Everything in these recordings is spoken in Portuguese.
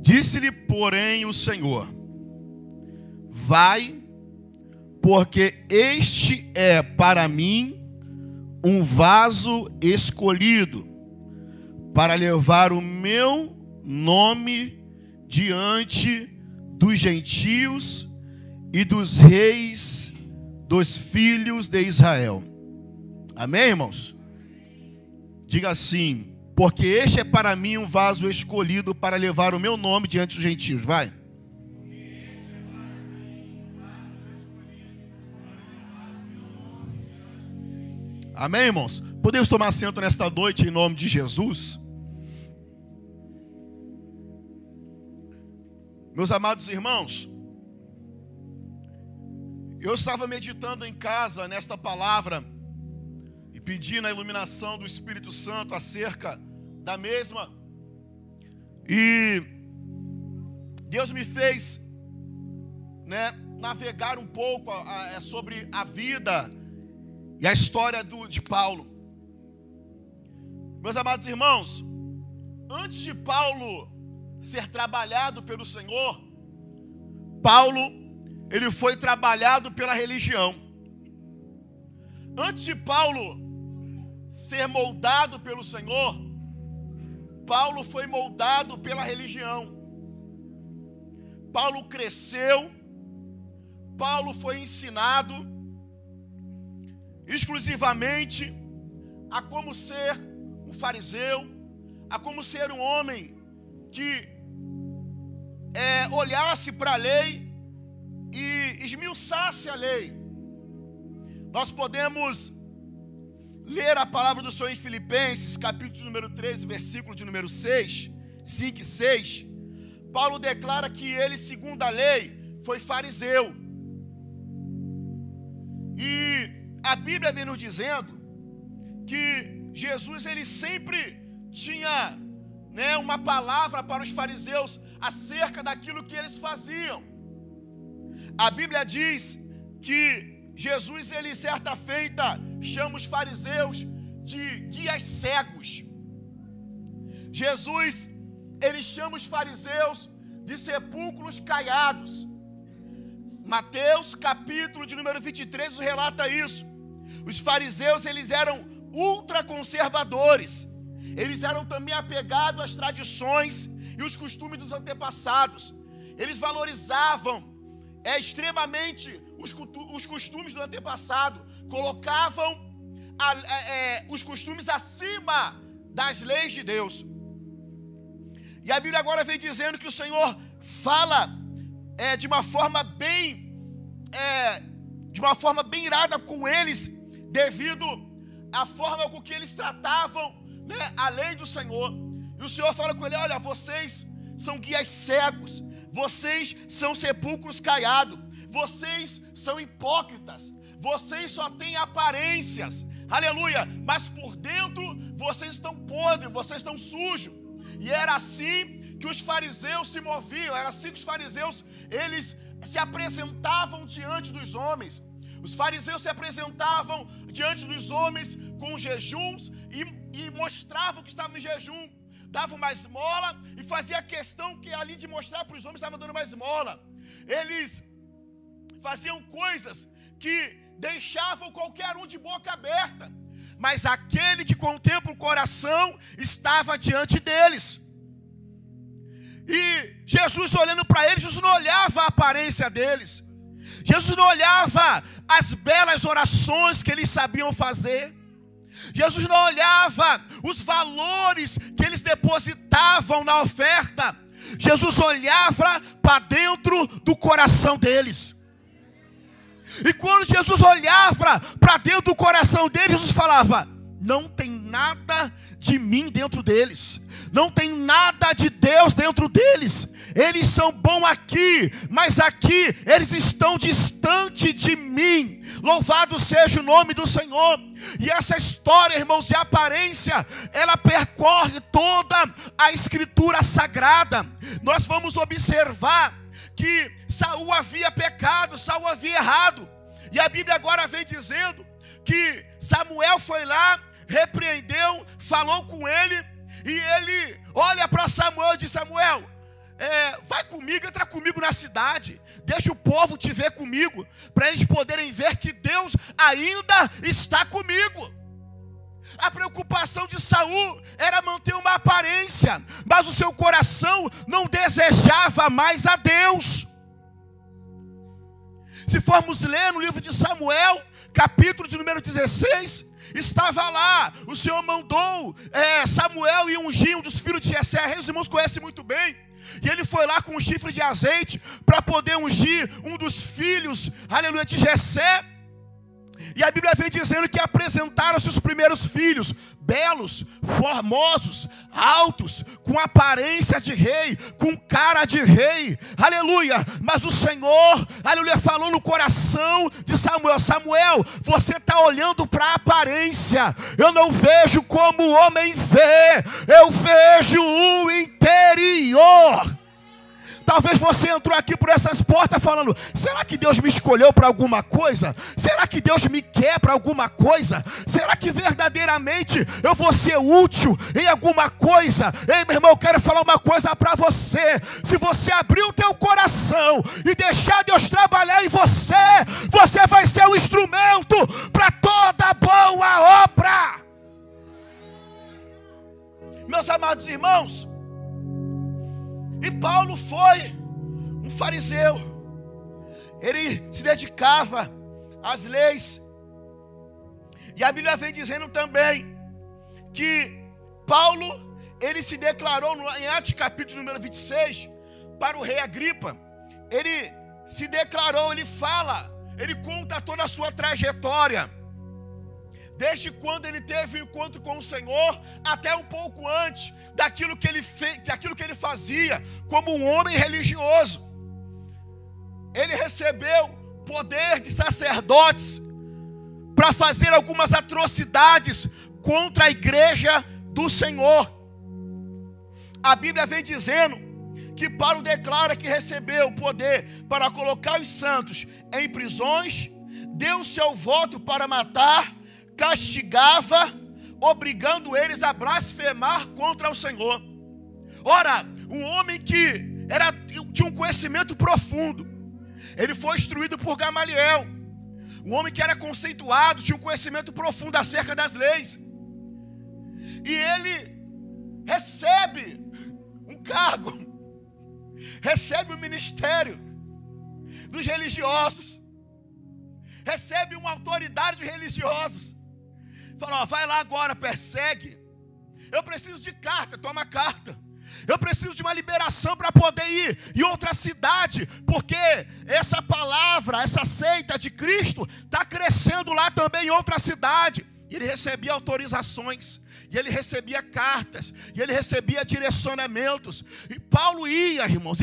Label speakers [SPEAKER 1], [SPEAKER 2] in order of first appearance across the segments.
[SPEAKER 1] Disse-lhe, porém, o Senhor: vai, porque este é para mim um vaso escolhido, para levar o meu nome diante dos gentios e dos reis dos filhos de Israel. Amém, irmãos? Diga assim: porque este é para mim um vaso escolhido para levar o meu nome diante dos gentios. Vai. Amém, irmãos? Podemos tomar assento nesta noite em nome de Jesus? Meus amados irmãos, eu estava meditando em casa nesta palavra e pedindo a iluminação do Espírito Santo acerca da mesma. E Deus me fez, navegar um pouco sobre a vida e a história de Paulo. Meus amados irmãos, antes de Paulo ser trabalhado pelo Senhor, Paulo, ele foi trabalhado pela religião. Antes de Paulo ser moldado pelo Senhor, Paulo foi moldado pela religião. Paulo cresceu, Paulo foi ensinado exclusivamente a como ser um fariseu, a como ser um homem que olhasse para a lei e esmiuçasse a lei. Nós podemos ler a palavra do Senhor em Filipenses, capítulo número 13, versículo de número 6, 5 e 6. Paulo declara que ele, segundo a lei, foi fariseu. E a Bíblia vem nos dizendo que Jesus, ele sempre tinha uma palavra para os fariseus acerca daquilo que eles faziam. A Bíblia diz que Jesus, ele certa feita, chama os fariseus de guias cegos. Jesus, ele chama os fariseus de sepulcros caiados. Mateus, capítulo de número 23, nos relata isso. Os fariseus, eles eram ultraconservadores. Eles eram também apegados às tradições e os costumes dos antepassados. Eles valorizavam extremamente os costumes do antepassado. Colocavam os costumes acima das leis de Deus. E a Bíblia agora vem dizendo que o Senhor fala de uma forma bem irada com eles, devido à forma com que eles tratavam a lei do Senhor. E o Senhor fala com ele: olha, vocês são guias cegos, vocês são sepulcros caiados, vocês são hipócritas, vocês só têm aparências, aleluia, mas por dentro vocês estão podres, vocês estão sujos. E era assim que os fariseus se moviam, era assim que os fariseus, eles se apresentavam diante dos homens. Os fariseus se apresentavam diante dos homens com jejuns e mostravam que estavam em jejum, davam uma esmola e fazia questão que ali de mostrar para os homens que estavam dando uma esmola. Eles faziam coisas que deixavam qualquer um de boca aberta, mas aquele que contempla o coração estava diante deles. E Jesus, olhando para eles, Jesus não olhava a aparência deles, Jesus não olhava as belas orações que eles sabiam fazer, Jesus não olhava os valores que eles depositavam na oferta. Jesus olhava para dentro do coração deles. E quando Jesus olhava para dentro do coração deles, Jesus falava: não tem nada de mim dentro deles, não tem nada de Deus dentro deles. Eles são bons aqui, mas aqui eles estão distante de mim. Louvado seja o nome do Senhor. E essa história, irmãos, de aparência, ela percorre toda a Escritura Sagrada. Nós vamos observar que Saul havia pecado, Saul havia errado. E a Bíblia agora vem dizendo que Samuel foi lá, repreendeu, falou com ele, e ele olha para Samuel e diz: Samuel, vai comigo, entra comigo na cidade, deixa o povo te ver comigo, para eles poderem ver que Deus ainda está comigo. A preocupação de Saul era manter uma aparência, mas o seu coração não desejava mais a Deus. Se formos ler no livro de Samuel, capítulo de número 16, estava lá, o Senhor mandou Samuel e ungir um dos filhos de Jessé. Os irmãos conhecem muito bem. E ele foi lá com um chifre de azeite para poder ungir um dos filhos, aleluia, de Jessé. E a Bíblia vem dizendo que apresentaram-se os primeiros filhos, belos, formosos, altos, com aparência de rei, com cara de rei, aleluia. Mas o Senhor, aleluia, falou no coração de Samuel: Samuel, você está olhando para a aparência, eu não vejo como o homem vê, eu vejo o interior. Talvez você entrou aqui por essas portas falando: será que Deus me escolheu para alguma coisa? Será que Deus me quer para alguma coisa? Será que verdadeiramente eu vou ser útil em alguma coisa? Ei, meu irmão, eu quero falar uma coisa para você. Se você abrir o teu coração e deixar Deus trabalhar em você, você vai ser um instrumento para toda boa obra. Meus amados irmãos, e Paulo foi um fariseu. Ele se dedicava às leis. E a Bíblia vem dizendo também que Paulo, ele se declarou em Atos capítulo número 26 para o rei Agripa. Ele se declarou, ele fala, ele conta toda a sua trajetória, desde quando ele teve um encontro com o Senhor, até um pouco antes daquilo que ele fez, daquilo que ele fazia como um homem religioso. Ele recebeu poder de sacerdotes para fazer algumas atrocidades contra a igreja do Senhor. A Bíblia vem dizendo que Paulo declara que recebeu poder para colocar os santos em prisões, deu seu voto para matar, castigava, obrigando eles a blasfemar contra o Senhor. Ora, um homem que tinha um conhecimento profundo, ele foi instruído por Gamaliel, um homem que era conceituado, tinha um conhecimento profundo acerca das leis, e ele recebe um cargo, recebe o ministério dos religiosos, recebe uma autoridade dos religiosos. Fala: vai lá agora, persegue. Eu preciso de carta, toma carta. Eu preciso de uma liberação para poder ir em outra cidade, porque essa palavra, essa seita de Cristo está crescendo lá também em outra cidade. E ele recebia autorizações, e ele recebia cartas, e ele recebia direcionamentos. E Paulo ia, irmãos,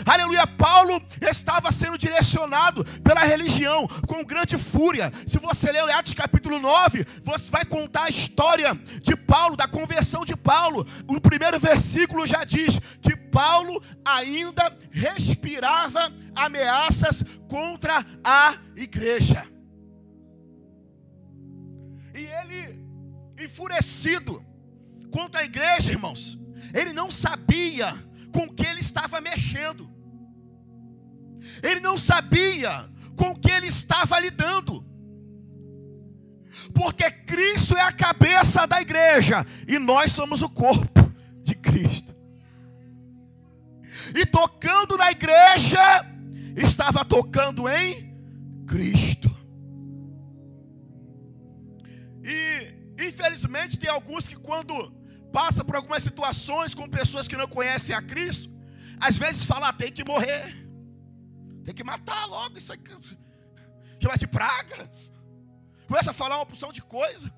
[SPEAKER 1] aleluia. Paulo estava sendo direcionado pela religião com grande fúria. Se você ler Atos capítulo 9, você vai contar a história de Paulo, da conversão de Paulo. O primeiro versículo já diz que Paulo ainda respirava ameaças contra a igreja. E ele, enfurecido contra a igreja, irmãos, ele não sabia com que ele estava mexendo. Ele não sabia com que ele estava lidando. Porque Cristo é a cabeça da igreja e nós somos o corpo de Cristo. E tocando na igreja, estava tocando em Cristo. E infelizmente tem alguns que, quando passam por algumas situações com pessoas que não conhecem a Cristo, às vezes falam: tem que morrer, tem que matar logo, isso aqui chama de praga. Começa a falar uma porção de coisa.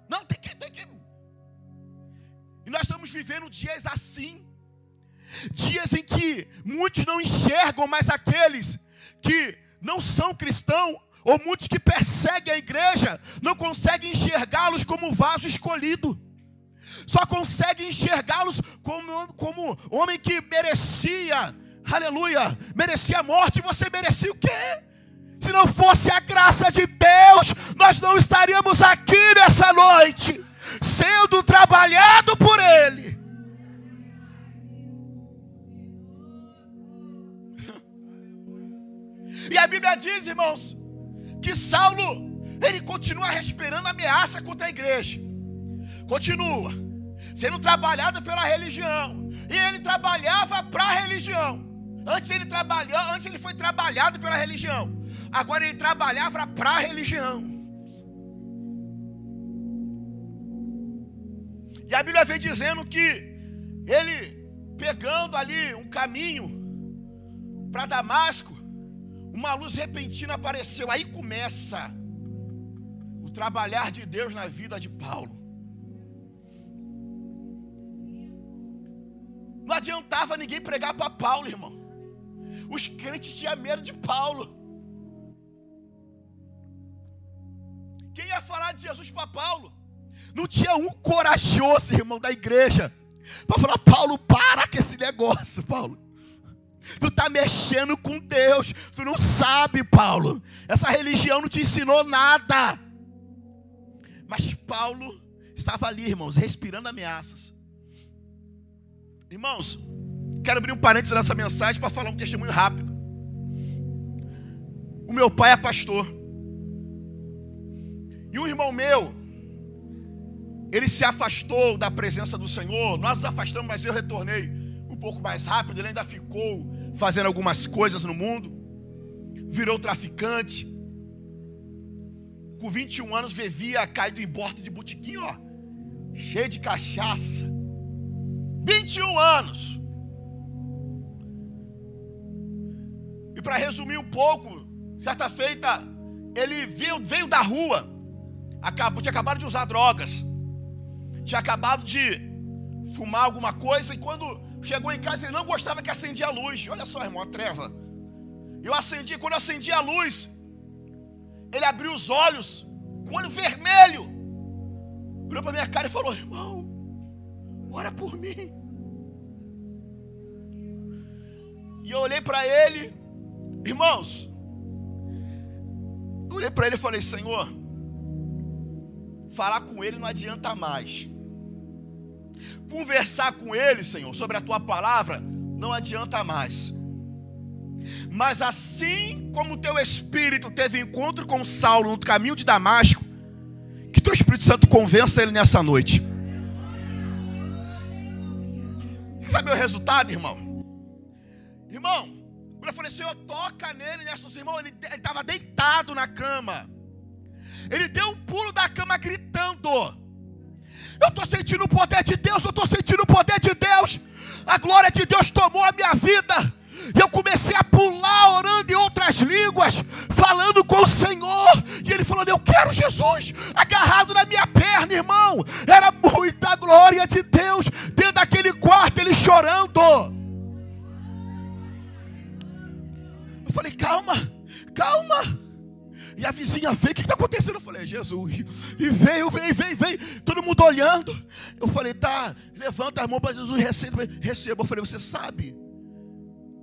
[SPEAKER 1] Não, tem que. E nós estamos vivendo dias assim, dias em que muitos não enxergam mais aqueles que não são cristãos, ou muitos que perseguem a igreja, não conseguem enxergá-los como vaso escolhido. Só conseguem enxergá-los como homem que merecia, aleluia, merecia a morte. E você merecia o quê? Se não fosse a graça de Deus, nós não estaríamos aqui nessa noite, sendo trabalhado por Ele. E a Bíblia diz, irmãos, que Saulo, ele continua respirando ameaça contra a igreja. Continua sendo trabalhado pela religião. E ele trabalhava para a religião. Antes ele foi trabalhado pela religião. Agora ele trabalhava para a religião. E a Bíblia vem dizendo que ele, pegando ali um caminho para Damasco, uma luz repentina apareceu. Aí começa o trabalhar de Deus na vida de Paulo. Não adiantava ninguém pregar para Paulo, irmão. Os crentes tinham medo de Paulo. Quem ia falar de Jesus para Paulo? Não tinha um corajoso, irmão, da igreja para falar: Paulo, para com esse negócio, Paulo. Tu está mexendo com Deus. Tu não sabe, Paulo. Essa religião não te ensinou nada. Mas Paulo estava ali, irmãos, respirando ameaças. Irmãos, quero abrir um parênteses nessa mensagem para falar um testemunho rápido. O meu pai é pastor. E um irmão meu, ele se afastou da presença do Senhor. Nós nos afastamos, mas eu retornei um pouco mais rápido. Ele ainda ficou fazendo algumas coisas no mundo. Virou traficante. Com 21 anos vivia caído em borda de botequim, ó, cheio de cachaça. 21 anos. E para resumir um pouco, certa feita, ele veio da rua. Tinha acabado de usar drogas. Tinha acabado de fumar alguma coisa. E quando chegou em casa, ele não gostava que acendia a luz. Olha só, irmão, a treva. Quando eu acendi a luz, ele abriu os olhos, com o olho vermelho. Olhou para minha cara e falou: irmão, ora por mim. E eu olhei para ele, irmãos, eu olhei para ele e falei: Senhor, falar com ele não adianta mais. Conversar com ele, Senhor, sobre a tua palavra não adianta mais. Mas assim como o teu Espírito teve encontro com Saulo no caminho de Damasco, que teu Espírito Santo convença ele nessa noite. Quer saber o resultado, irmão? Irmão, quando eu falei: Senhor, toca nele nessa, irmão, ele estava deitado na cama. Ele deu um pulo da cama gritando: eu estou sentindo o poder de Deus, eu estou sentindo o poder de Deus. A glória de Deus tomou a minha vida. E eu comecei a pular, orando em outras línguas, falando com o Senhor. E ele falando: eu quero Jesus, agarrado na minha perna, irmão. Era muita glória de Deus dentro daquele quarto, ele chorando. Eu falei: calma, calma. E a vizinha veio: o que está acontecendo? Eu falei: Jesus. E veio. Todo mundo olhando. Eu falei: tá, levanta a mão para Jesus, receba. Eu falei: você sabe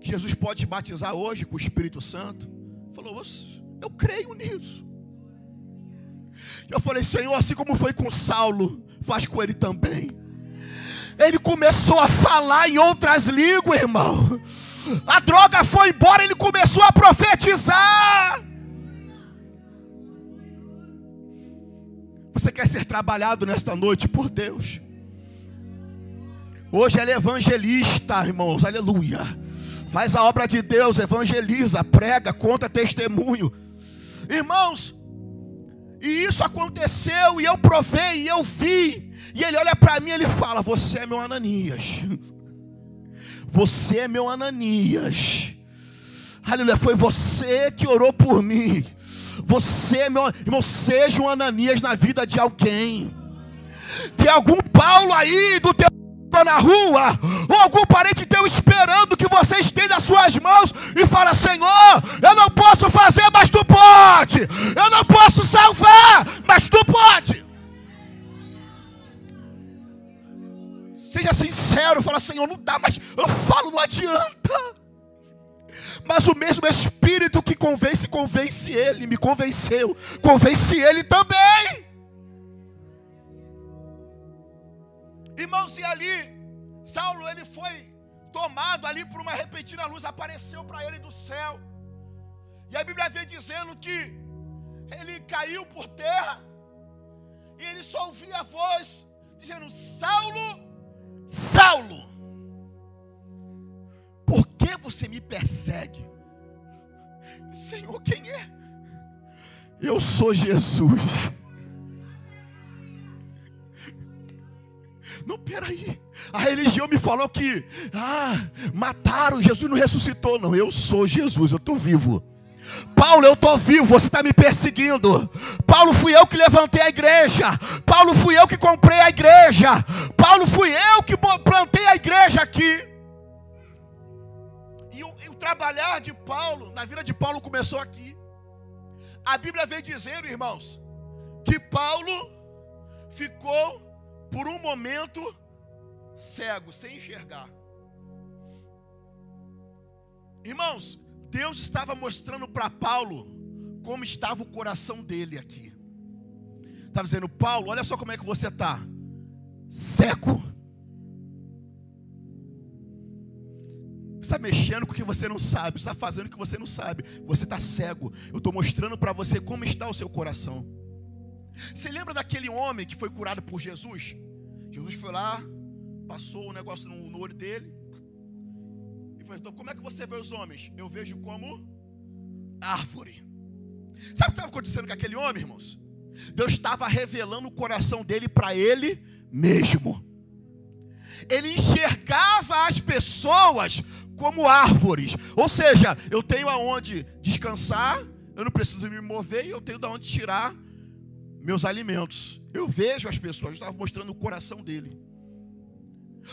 [SPEAKER 1] que Jesus pode te batizar hoje com o Espírito Santo? Ele falou: eu creio nisso. Eu falei: Senhor, assim como foi com Saulo, faz com ele também. Ele começou a falar em outras línguas, irmão. A droga foi embora, ele começou a profetizar. Você quer ser trabalhado nesta noite por Deus? Hoje ele é evangelista, irmãos, aleluia. Faz a obra de Deus, evangeliza, prega, conta testemunho. Irmãos, e isso aconteceu, e eu provei, e eu vi. E ele olha para mim e ele fala: você é meu Ananias. Você é meu Ananias. Aleluia, foi você que orou por mim. Você é meu irmão. Seja um Ananias na vida de alguém. Tem algum Paulo aí do teu na rua, ou algum parente teu esperando que você estenda as suas mãos e fala: Senhor, eu não posso fazer, mas tu pode. Eu não posso salvar, mas tu pode. Seja sincero, fala: Senhor, não dá, mas eu falo, não adianta. Mas o mesmo Espírito que convence ele, me convenceu, convence ele também. Irmãos, e ali, Saulo, ele foi tomado ali por uma repentina luz, apareceu para ele do céu. E a Bíblia vem dizendo que ele caiu por terra e ele só ouvia a voz dizendo: Saulo, Saulo, por que você me persegue? Senhor, quem é? Eu sou Jesus. Não, peraí. A religião me falou que mataram, Jesus não ressuscitou. Não, eu sou Jesus, eu estou vivo. Paulo, eu estou vivo, você está me perseguindo. Paulo, fui eu que levantei a igreja. Paulo, fui eu que comprei a igreja. Paulo, fui eu que plantei a igreja aqui. E o trabalhar de Paulo, na vida de Paulo, começou aqui. A Bíblia vem dizendo, irmãos, que Paulo ficou por um momento cego, sem enxergar. Irmãos, Deus estava mostrando para Paulo como estava o coração dele aqui. Estava dizendo: Paulo, olha só como é que você está. Cego. Você está mexendo com o que você não sabe. Você está fazendo o que você não sabe. Você está cego. Eu estou mostrando para você como está o seu coração. Você lembra daquele homem que foi curado por Jesus? Jesus foi lá, passou o negócio no olho dele e falou: então, como é que você vê os homens? Eu vejo como árvore. Sabe o que estava acontecendo com aquele homem, irmãos? Deus estava revelando o coração dele para ele mesmo. Ele enxergava as pessoas como árvores. Ou seja, eu tenho aonde descansar, eu não preciso me mover e eu tenho de onde tirar meus alimentos. Eu vejo as pessoas, eu estava mostrando o coração dele.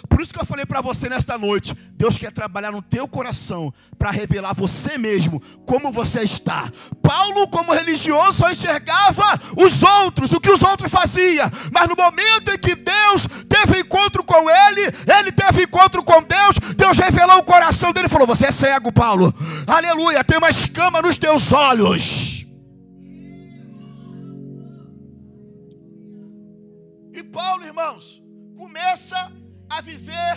[SPEAKER 1] Por isso que eu falei para você nesta noite: Deus quer trabalhar no teu coração para revelar você mesmo como você está. Paulo, como religioso, só enxergava os outros, o que os outros faziam. Mas no momento em que Deus teve encontro com ele teve encontro com Deus. Deus revelou o coração dele e falou: você é cego, Paulo. Aleluia, tem uma escama nos teus olhos. E Paulo, irmãos, começa a viver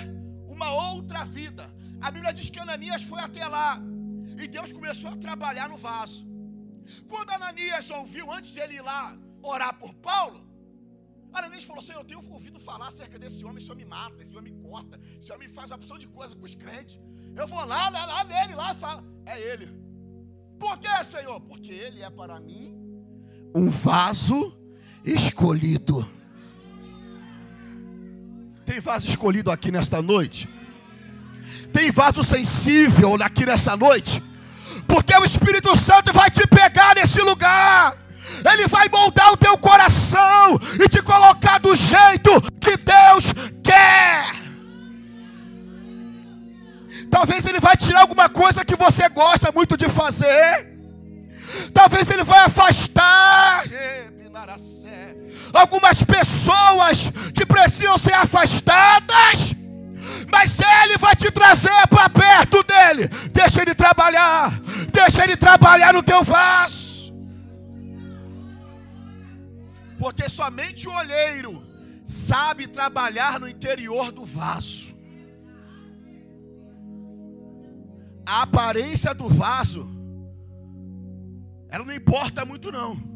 [SPEAKER 1] uma outra vida. A Bíblia diz que Ananias foi até lá e Deus começou a trabalhar no vaso. Quando Ananias ouviu, antes de ele ir lá orar por Paulo, Ananias falou: Senhor, eu tenho ouvido falar acerca desse homem. Esse homem me mata, esse homem me corta, esse homem faz uma opção de coisa com os crentes. Eu vou lá nele, lá e falo: é ele. Por quê, Senhor? Porque ele é para mim um vaso escolhido. Tem vaso escolhido aqui nesta noite? Tem vaso sensível aqui nessa noite? Porque o Espírito Santo vai te pegar nesse lugar. Ele vai moldar o teu coração e te colocar do jeito que Deus quer. Talvez Ele vai tirar alguma coisa que você gosta muito de fazer. Talvez Ele vai afastar algumas pessoas que precisam ser afastadas, mas Ele vai te trazer para perto dEle. Deixa Ele trabalhar no teu vaso, porque somente o olheiro sabe trabalhar no interior do vaso. A aparência do vaso, ela não importa muito não.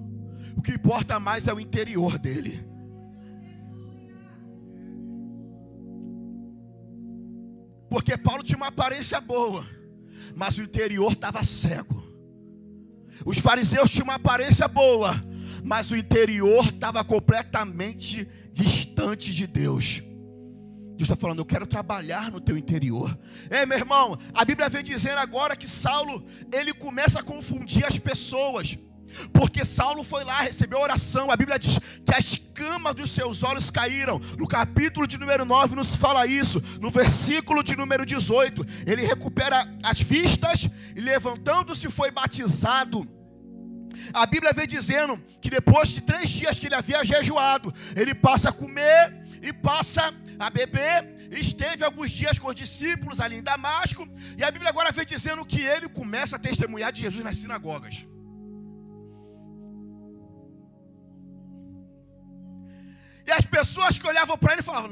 [SPEAKER 1] O que importa mais é o interior dele. Porque Paulo tinha uma aparência boa, mas o interior estava cego. Os fariseus tinham uma aparência boa, mas o interior estava completamente distante de Deus. Deus está falando: eu quero trabalhar no teu interior. Ei, meu irmão, a Bíblia vem dizendo agora que Saulo, ele começa a confundir as pessoas. Porque Saulo foi lá, recebeu oração. A Bíblia diz que as escamas dos seus olhos caíram. No capítulo de número 9 nos fala isso. No versículo de número 18, ele recupera as vistas e levantando-se foi batizado. A Bíblia vem dizendo que depois de 3 dias que ele havia jejuado, ele passa a comer e passa a beber. Esteve alguns dias com os discípulos ali em Damasco. E a Bíblia agora vem dizendo que ele começa a testemunhar de Jesus nas sinagogas. E as pessoas que olhavam para ele falavam: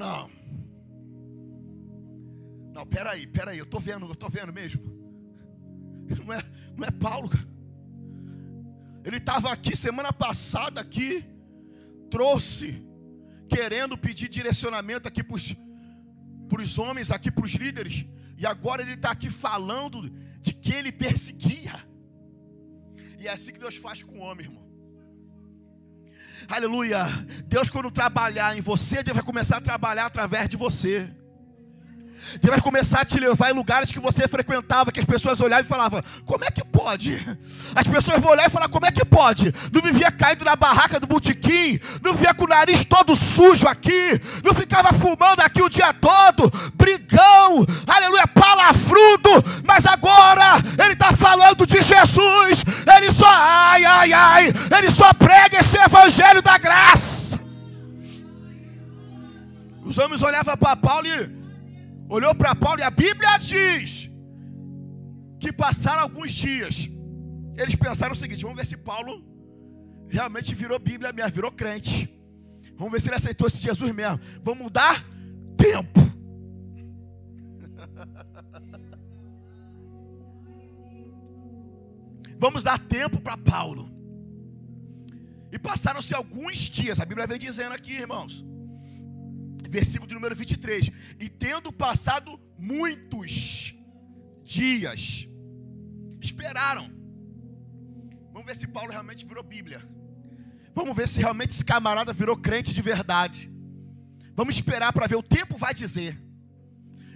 [SPEAKER 1] não, peraí, eu estou vendo mesmo. Não é Paulo, cara. Ele estava aqui semana passada aqui, trouxe, querendo pedir direcionamento aqui para os homens, aqui para os líderes. E agora ele está aqui falando de que ele perseguia. E é assim que Deus faz com o homem, irmão. Aleluia. Deus, quando trabalhar em você, Deus vai começar a trabalhar através de você. Deus vai começar a te levar em lugares que você frequentava, que as pessoas olhavam e falavam: como é que pode? As pessoas vão olhar e falar: como é que pode? Não vivia caído na barraca do botequim, não vivia com o nariz todo sujo aqui, não ficava fumando aqui o dia todo, brigão, aleluia, palavrudo. Mas agora ele está falando de Jesus. Ele só, ele só prega esse evangelho da graça. Os homens olhavam para Paulo e olhou para Paulo, e a Bíblia diz que passaram alguns dias. Eles pensaram o seguinte: vamos ver se Paulo realmente virou Bíblia mesmo, virou crente. Vamos ver se ele aceitou esse Jesus mesmo. Vamos dar tempo. Vamos dar tempo para Paulo. E passaram-se alguns dias. A Bíblia vem dizendo aqui, irmãos, versículo de número 23. E tendo passado muitos dias, esperaram. Vamos ver se Paulo realmente virou Bíblia. Vamos ver se realmente esse camarada virou crente de verdade. Vamos esperar para ver. O tempo vai dizer.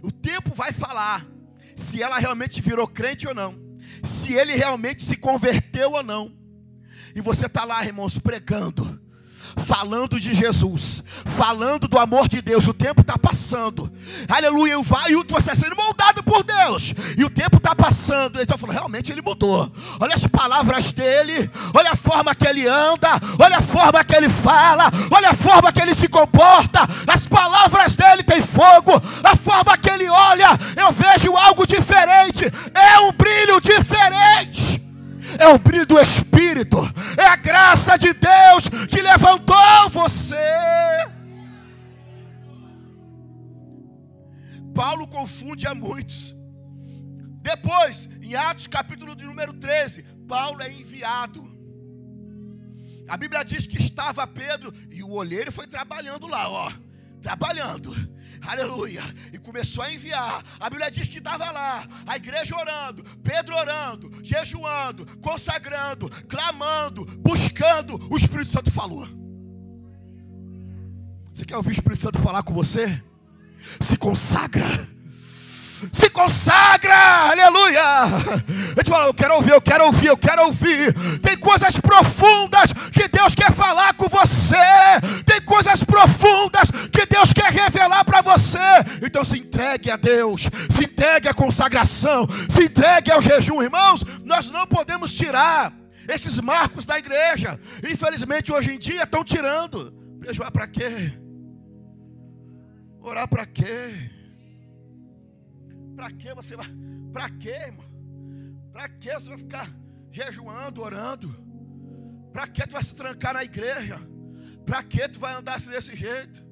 [SPEAKER 1] O tempo vai falar se ela realmente virou crente ou não, se ele realmente se converteu ou não. E você está lá, irmãos, pregando, falando de Jesus, falando do amor de Deus. O tempo está passando, aleluia, e você está sendo moldado por Deus, e o tempo está passando. Ele está falando: realmente ele mudou. Olha as palavras dele, olha a forma que ele anda, olha a forma que ele fala, olha a forma que ele se comporta. As palavras dele têm fogo, a forma que ele olha, eu vejo algo diferente. É um brilho diferente. É o brilho do Espírito, é a graça de Deus que levantou você. Paulo confunde a muitos. Depois, em Atos capítulo de número 13, Paulo é enviado. A Bíblia diz que estava Pedro e o olheiro foi trabalhando lá, trabalhando, aleluia, e começou a enviar. A Bíblia diz que estava lá, a igreja orando, Pedro orando, jejuando, consagrando, clamando, buscando. O Espírito Santo falou. Você quer ouvir o Espírito Santo falar com você? Se consagra. Se consagra, aleluia. Eu te falo: eu quero ouvir, eu quero ouvir, eu quero ouvir. Tem coisas profundas que Deus quer falar com você. Tem coisas profundas que Deus quer revelar para você. Então se entregue a Deus, se entregue à consagração, se entregue ao jejum. Irmãos, nós não podemos tirar esses marcos da igreja. Infelizmente hoje em dia estão tirando. Jejuar para quê? Orar para quê? Para que você vai? Para que, irmão? Para que você vai ficar jejuando, orando? Para que tu vai se trancar na igreja? Para que tu vai andar assim desse jeito?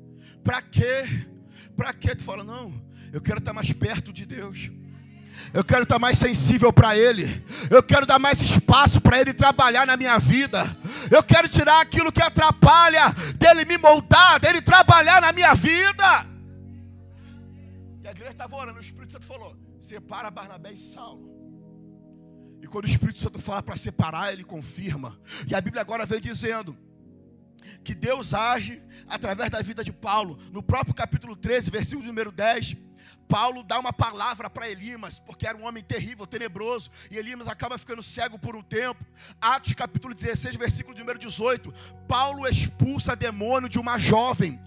[SPEAKER 1] Para que? Para que tu fala: não, eu quero estar mais perto de Deus. Eu quero estar mais sensível para Ele. Eu quero dar mais espaço para Ele trabalhar na minha vida. Eu quero tirar aquilo que atrapalha dEle me moldar, dEle trabalhar na minha vida. E a igreja estava orando, o Espírito Santo falou: separa Barnabé e Saulo. E quando o Espírito Santo fala para separar, ele confirma. E a Bíblia agora vem dizendo que Deus age através da vida de Paulo. No próprio capítulo 13, versículo número 10, Paulo dá uma palavra para Elimas, porque era um homem terrível, tenebroso, e Elimas acaba ficando cego por um tempo. Atos capítulo 16, versículo número 18, Paulo expulsa demônio de uma jovem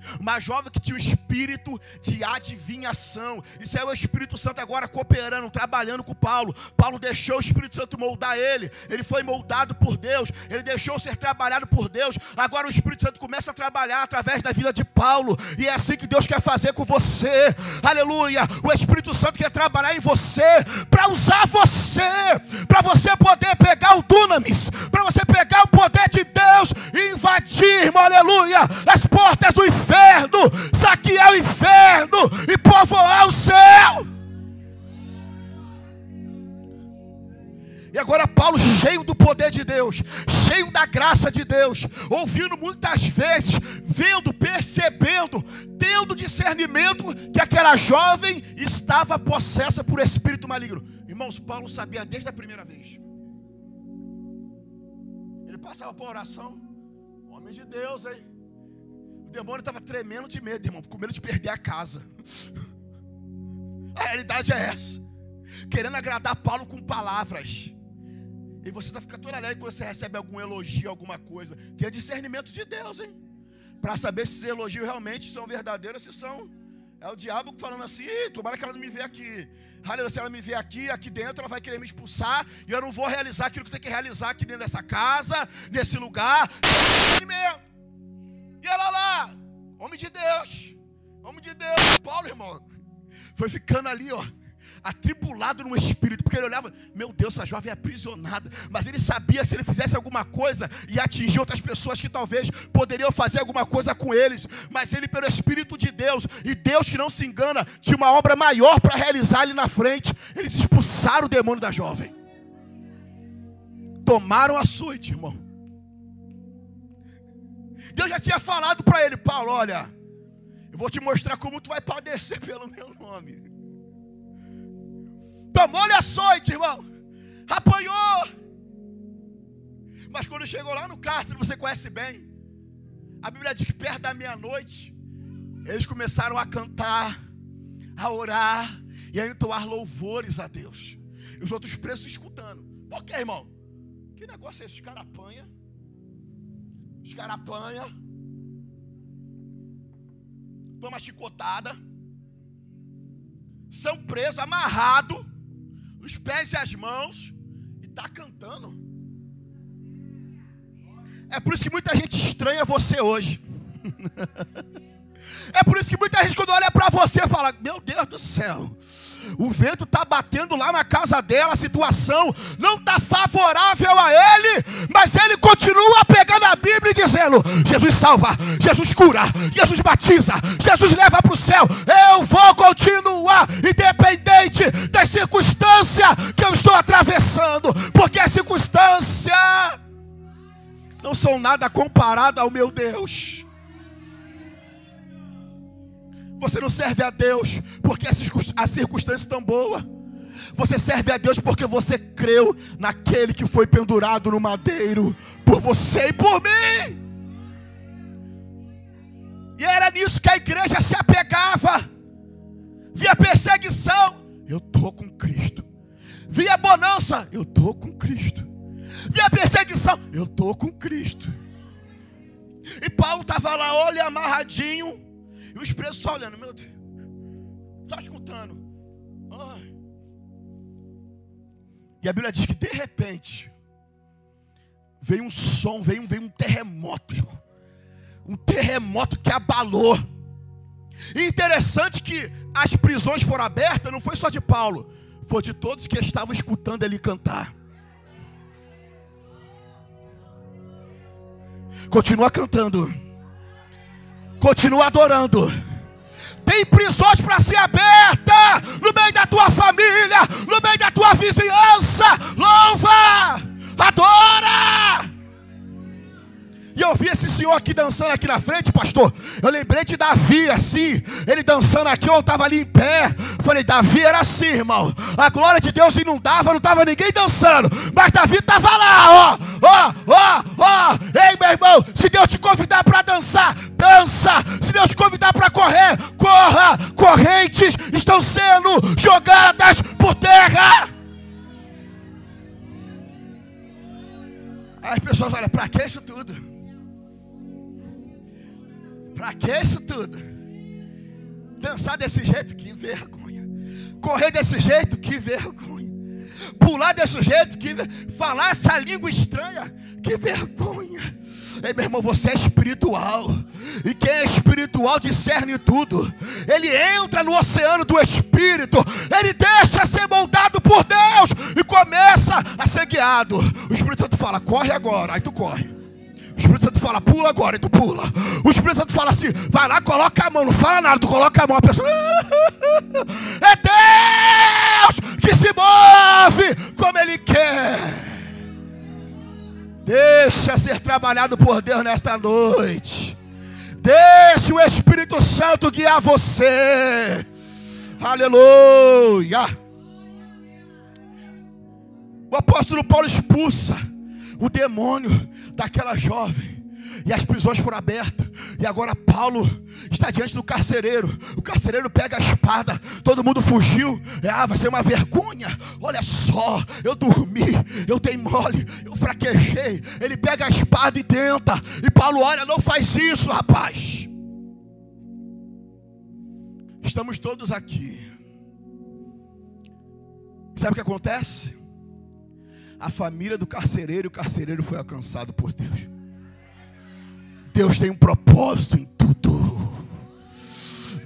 [SPEAKER 1] que tinha um espírito de adivinhação. Isso é o Espírito Santo agora cooperando, trabalhando com Paulo. Paulo deixou o Espírito Santo moldar ele foi moldado por Deus, ele deixou ser trabalhado por Deus. Agora o Espírito Santo começa a trabalhar através da vida de Paulo, e é assim que Deus quer fazer com você, aleluia. O Espírito Santo quer trabalhar em você, para usar você, para você poder pegar o dunamis, para você pegar o poder de Deus e invadir, irmão, aleluia, as portas do inferno, saquear o inferno e povoar o céu. E agora Paulo, cheio do poder de Deus, cheio da graça de Deus, ouvindo muitas vezes, vendo, percebendo, tendo discernimento que aquela jovem estava possessa por espírito maligno. Irmãos, Paulo sabia desde a primeira vez. Ele passava por oração, homem de Deus, hein? O demônio estava tremendo de medo, irmão, com medo de perder a casa. A realidade é essa. Querendo agradar Paulo com palavras. E você está ficando todo alegre quando você recebe algum elogio, alguma coisa. Tenha discernimento de Deus, hein? Para saber se esses elogios realmente são verdadeiros, se são. É o diabo falando assim: tomara que ela não me vê aqui. Se ela me vê aqui dentro, ela vai querer me expulsar. E eu não vou realizar aquilo que tem que realizar aqui dentro dessa casa, nesse lugar. E ela lá, homem de Deus. Paulo, irmão, foi ficando ali, ó, atribulado no espírito, porque ele olhava, meu Deus, essa jovem é aprisionada. Mas ele sabia que se ele fizesse alguma coisa e atingir outras pessoas que talvez poderiam fazer alguma coisa com eles. Mas ele, pelo Espírito de Deus, e Deus que não se engana, tinha uma obra maior para realizar ali na frente. Eles expulsaram o demônio da jovem. Tomaram açoite, irmão. Deus já tinha falado para ele: Paulo, olha, eu vou te mostrar como tu vai padecer pelo meu nome. Tomou-lhe açoite, irmão. Apanhou. Mas quando chegou lá no cárcere, você conhece bem, a Bíblia diz que perto da meia-noite, eles começaram a cantar, a orar e a entoar louvores a Deus. E os outros presos escutando. Por quê, irmão? Que negócio é esse? Os caras apanham, toma chicotada, são presos, amarrados, os pés e as mãos, e está cantando. É por isso que muita gente estranha você hoje. É por isso que muita gente, quando olha para você, fala: meu Deus do céu, o vento está batendo lá na casa dela, a situação não está favorável a ele, mas ele continua pegando a Bíblia e dizendo: Jesus salva, Jesus cura, Jesus batiza, Jesus leva para o céu. Eu vou continuar, independente da circunstância que eu estou atravessando, porque as circunstâncias não são nada comparado ao meu Deus. Você não serve a Deus porque a circunstância é tão boa. Você serve a Deus porque você creu naquele que foi pendurado no madeiro por você e por mim. E era nisso que a igreja se apegava. Via perseguição, eu estou com Cristo. Via bonança, eu estou com Cristo. Via perseguição, eu estou com Cristo. E Paulo estava lá, olha, amarradinho. E os presos só olhando, meu Deus, só escutando. Ai. E a Bíblia diz que de repente veio um som, veio um terremoto, irmão. Um terremoto que abalou. E interessante que as prisões foram abertas, não foi só de Paulo, foi de todos que estavam escutando ele cantar. Continua cantando, continua adorando. Tem prisões para ser aberta no meio da tua família, no meio da tua vizinhança. Louva, adora. E eu vi esse senhor aqui dançando aqui na frente, pastor. Eu lembrei de Davi, assim, ele dançando aqui, eu estava ali em pé. Falei, Davi era assim, irmão. A glória de Deus inundava, não estava ninguém dançando, mas Davi estava lá, ó. Ei, meu irmão, se Deus te convidar para dançar, dança. Se Deus te convidar para correr, corra. Correntes estão sendo jogadas por terra. Aí as pessoas olham, para que isso tudo? Para que isso tudo? Dançar desse jeito, que vergonha. Correr desse jeito, que vergonha. Pular desse jeito, que falar essa língua estranha, que vergonha. Ei, meu irmão, você é espiritual. E quem é espiritual discerne tudo. Ele entra no oceano do Espírito. Ele deixa ser moldado por Deus e começa a ser guiado. O Espírito Santo fala, corre agora, aí tu corre. O Espírito Santo fala, pula agora, e tu pula. O Espírito Santo fala assim, vai lá, coloca a mão, não fala nada, tu coloca a mão, a pessoa... É Deus que se move como Ele quer. Deixa ser trabalhado por Deus nesta noite. Deixe o Espírito Santo guiar você. Aleluia. O apóstolo Paulo expulsa o demônio daquela jovem. E as prisões foram abertas. E agora Paulo está diante do carcereiro. O carcereiro pega a espada. Todo mundo fugiu. Vai ser uma vergonha. Olha só, eu dormi, eu dei mole, eu fraquejei. Ele pega a espada e tenta. E Paulo olha, não faz isso, rapaz. Estamos todos aqui. Sabe o que acontece? A família do carcereiro, e o carcereiro foi alcançado por Deus. Deus tem um propósito em tudo.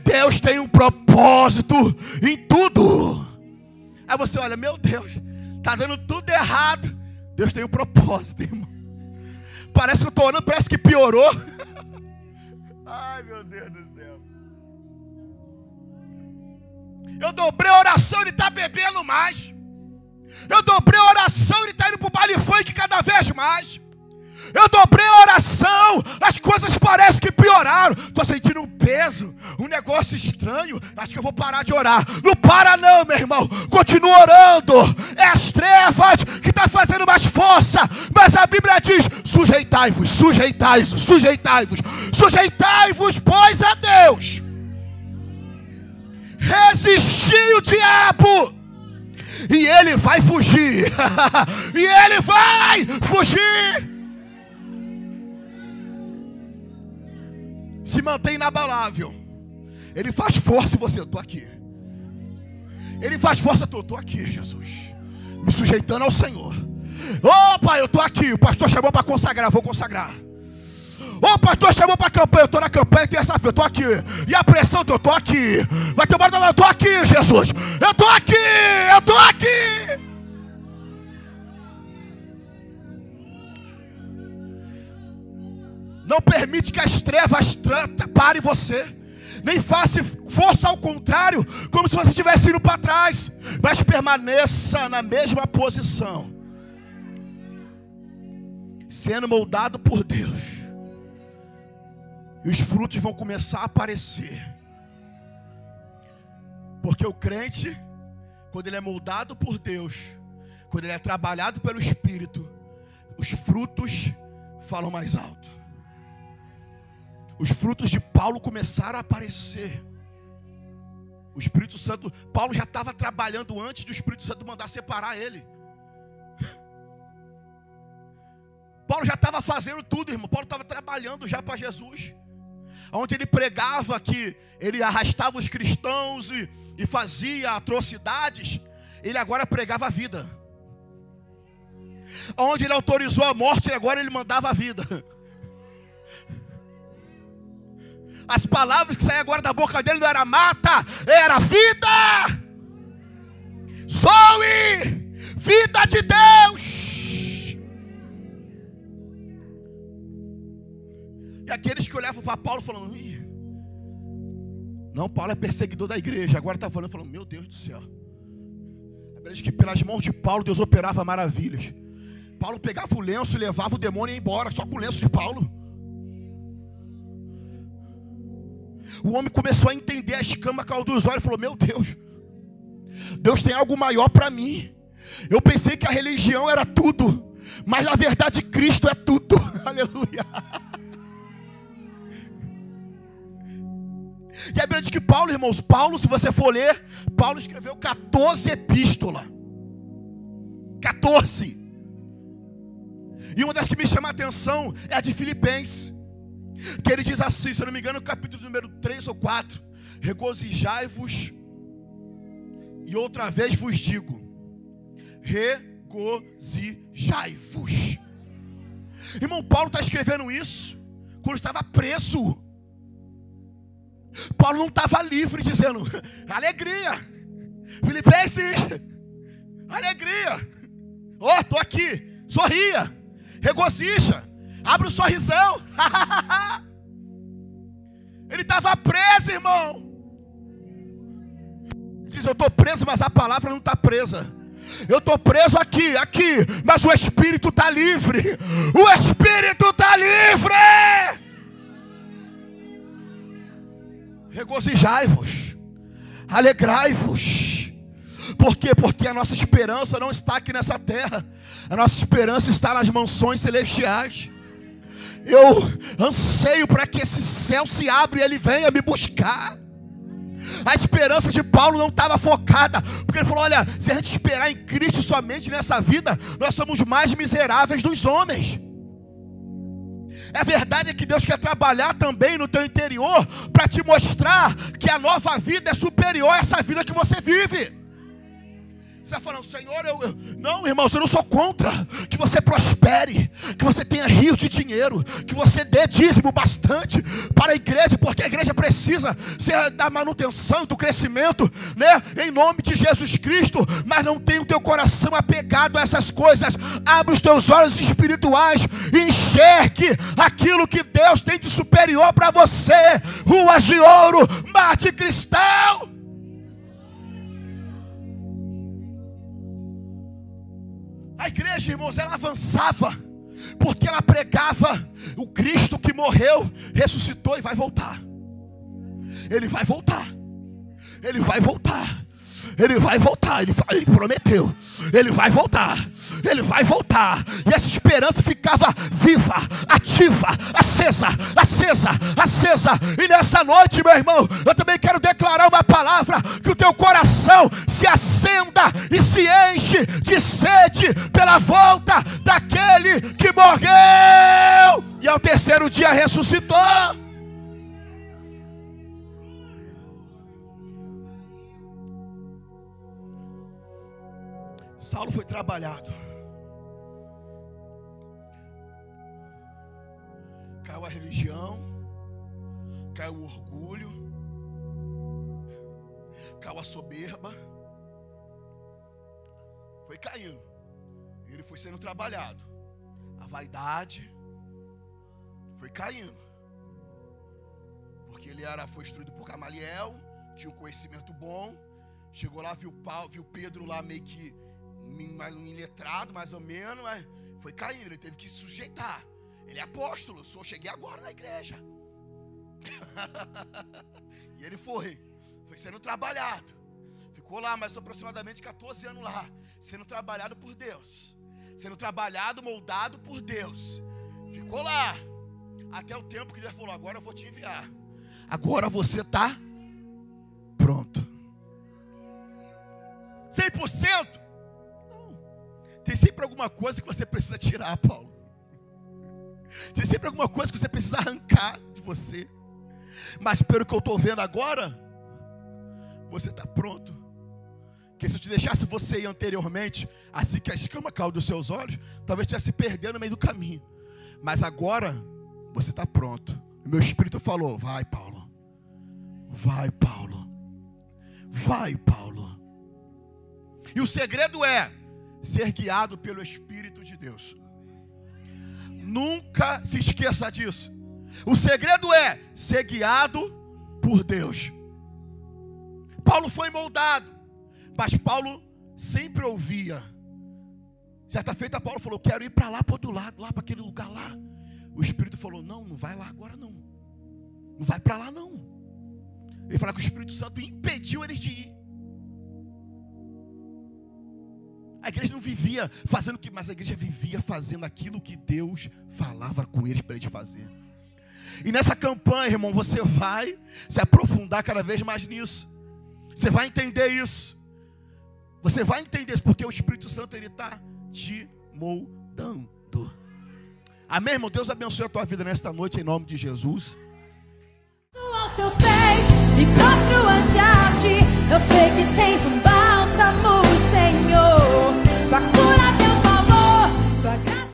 [SPEAKER 1] Deus tem um propósito em tudo. Aí você olha, meu Deus, está dando tudo errado. Deus tem um propósito, irmão. Parece que eu estou orando, parece que piorou. Ai, meu Deus do céu. Eu dobrei a oração, ele está bebendo mais. Eu dobrei a oração, ele está indo para o baile funk cada vez mais. Eu dobrei a oração, as coisas parecem que pioraram. Estou sentindo um peso, um negócio estranho. Acho que eu vou parar de orar. Não para não, meu irmão. Continua orando. É as trevas que estão fazendo mais força. Mas a Bíblia diz, sujeitai-vos, sujeitai-vos, sujeitai-vos. Sujeitai-vos, pois, a Deus. Resisti o diabo. E ele vai fugir. E ele vai fugir. Se mantém inabalável. Ele faz força em você. Eu estou aqui. Ele faz força. Eu estou aqui, Jesus. Me sujeitando ao Senhor. Ô pai, eu estou aqui. O pastor chamou para consagrar. Vou consagrar. Ô pastor chamou para campanha. Eu estou na campanha terça-feira. Eu estou aqui. E a pressão, eu estou aqui. Vai ter uma... Eu estou aqui, Jesus. Eu estou aqui. Eu estou aqui. Não permite que as trevas parem você. Nem faça força ao contrário, como se você estivesse indo para trás. Mas permaneça na mesma posição, sendo moldado por Deus. E os frutos vão começar a aparecer. Porque o crente, quando ele é moldado por Deus, quando ele é trabalhado pelo Espírito, os frutos falam mais alto. Os frutos de Paulo começaram a aparecer. O Espírito Santo, Paulo já estava trabalhando antes do Espírito Santo mandar separar ele. Paulo já estava fazendo tudo, irmão. Paulo estava trabalhando já para Jesus. Onde ele pregava que ele arrastava os cristãos e fazia atrocidades, ele agora pregava a vida. Onde ele autorizou a morte, agora ele mandava a vida. As palavras que saíam agora da boca dele não era mata, era vida. Zoe, vida de Deus. E aqueles que olhavam para Paulo falando, não, Paulo é perseguidor da igreja. Agora está falando, meu Deus do céu. Aqueles que pelas mãos de Paulo Deus operava maravilhas. Paulo pegava o lenço e levava o demônio e ia embora, só com o lenço de Paulo. O homem começou a entender, a escama caiu dos olhos e falou, meu Deus, Deus tem algo maior para mim. Eu pensei que a religião era tudo, mas na verdade Cristo é tudo. Aleluia. E a Bíblia diz que Paulo, irmãos, Paulo, se você for ler, Paulo escreveu 14 epístolas. 14. E uma das que me chama a atenção é a de Filipenses. Que ele diz assim, se eu não me engano, no capítulo número 3 ou 4. Regozijai-vos, e outra vez vos digo, regozijai-vos. Irmão, Paulo está escrevendo isso quando estava preso. Paulo não estava livre dizendo, alegria, Filipenses, alegria, estou aqui, sorria, regozija, abre um sorrisão. Ele estava preso, irmão. Diz, eu estou preso, mas a palavra não está presa. Eu estou preso aqui, mas o Espírito está livre. O Espírito está livre. Regozijai-vos, alegrai-vos. Por quê? Porque a nossa esperança não está aqui nessa terra. A nossa esperança está nas mansões celestiais. Eu anseio para que esse céu se abra e ele venha me buscar. A esperança de Paulo não estava focada, porque ele falou: olha, se a gente esperar em Cristo somente nessa vida, nós somos mais miseráveis dos homens. É verdade que Deus quer trabalhar também no teu interior para te mostrar que a nova vida é superior a essa vida que você vive. Você está falando: Senhor, não, irmãos, eu não sou contra que você prospere, que você tenha rios de dinheiro, que você dê dízimo bastante para a igreja, porque a igreja precisa ser da manutenção, do crescimento, né? Em nome de Jesus Cristo. Mas não tenha o teu coração apegado a essas coisas. Abre os teus olhos espirituais e enxergue aquilo que Deus tem de superior para você. Ruas de ouro, mar de cristal. A igreja, irmãos, ela avançava porque ela pregava o Cristo que morreu, ressuscitou e vai voltar. Ele vai voltar. Ele vai voltar. Ele vai voltar. Ele prometeu. Ele vai voltar. Ele vai voltar. E essa esperança ficava viva, ativa, acesa, acesa, acesa. E nessa noite, meu irmão, eu também quero declarar uma palavra: que o teu coração se acenda e se enche de sede pela volta daquele que morreu e ao terceiro dia ressuscitou. Saulo foi trabalhado. Caiu a religião, caiu o orgulho, caiu a soberba. Foi caindo. Ele foi sendo trabalhado. A vaidade foi caindo. Porque ele foi instruído por Gamaliel, tinha um conhecimento bom. Chegou lá, viu Pedro lá meio que iletrado, mais ou menos, mas foi caindo, ele teve que se sujeitar. Ele é apóstolo, eu cheguei agora na igreja. E ele foi sendo trabalhado. Ficou lá mais aproximadamente 14 anos lá, sendo trabalhado por Deus, sendo trabalhado, moldado por Deus. Ficou lá até o tempo que Deus falou: agora eu vou te enviar. Agora você está pronto. 100%? Tem sempre alguma coisa que você precisa tirar, Paulo. Tem sempre alguma coisa que você precisa arrancar de você. Mas pelo que eu estou vendo agora, você está pronto. Porque se eu te deixasse você ir anteriormente, assim que a escama caiu dos seus olhos, talvez estivesse se perdendo no meio do caminho. Mas agora, você está pronto. O meu espírito falou: vai, Paulo. Vai, Paulo. Vai, Paulo. E o segredo é ser guiado pelo Espírito de Deus. Nunca se esqueça disso. O segredo é ser guiado por Deus. Paulo foi moldado, mas Paulo sempre ouvia. Certa feita Paulo falou: quero ir para lá, para o outro lado, lá para aquele lugar lá. O Espírito falou: não vai lá agora não. Não vai para lá não. Ele falou que o Espírito Santo impediu eles de ir. A igreja não vivia fazendo o que, mas a igreja vivia fazendo aquilo que Deus falava com eles para eles fazer. E nessa campanha, irmão, você vai se aprofundar cada vez mais nisso. Você vai entender isso. Você vai entender isso, porque o Espírito Santo, ele está te moldando. Amém, irmão? Deus abençoe a tua vida nesta noite, em nome de Jesus.
[SPEAKER 2] Aos teus pés, me prostro ante a ti. Eu sei que tens um bálsamo